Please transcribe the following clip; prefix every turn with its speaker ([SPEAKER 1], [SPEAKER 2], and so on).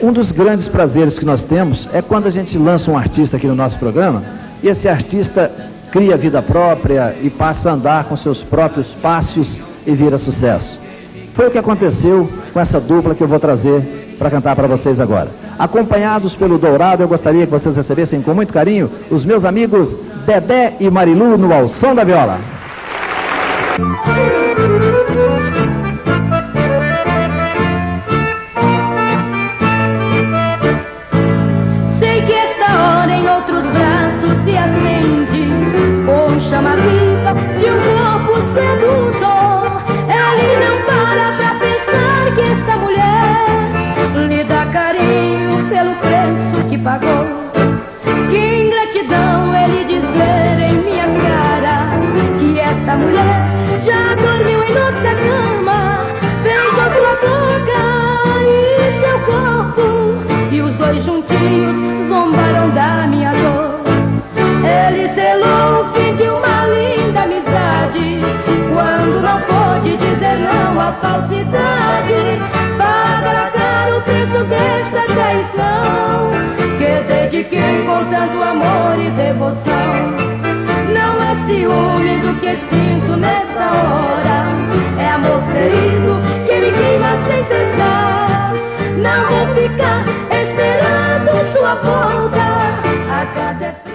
[SPEAKER 1] Um dos grandes prazeres que nós temos é quando a gente lança um artista aqui no nosso programa e esse artista cria vida própria e passa a andar com seus próprios passos e vira sucesso. Foi o que aconteceu com essa dupla que eu vou trazer para cantar para vocês agora. Acompanhados pelo Dourado, eu gostaria que vocês recebessem com muito carinho os meus amigos Dedé e Marilu no Ao Som da Viola.
[SPEAKER 2] Sei que esta hora em outros braços se acende com chama viva de um corpo sedutor. Ele não para pensar que esta mulher lhe dá carinho pelo preço que pagou. Que ingratidão ele dizer em minha cara que esta mulher já dormiu em nossa cama, fez a sua boca e seu corpo, e os dois juntinhos zombaram da minha dor. Ele selou o fim de uma linda amizade, quando não pôde dizer não à falsidade. Pagará caro o preço desta traição, que dediquei com tanto amor e devoção. Não é ciúme do que sinto nesta hora, é amor ferido que me queima sem cessar. Não vou ficar esperando sua volta a cada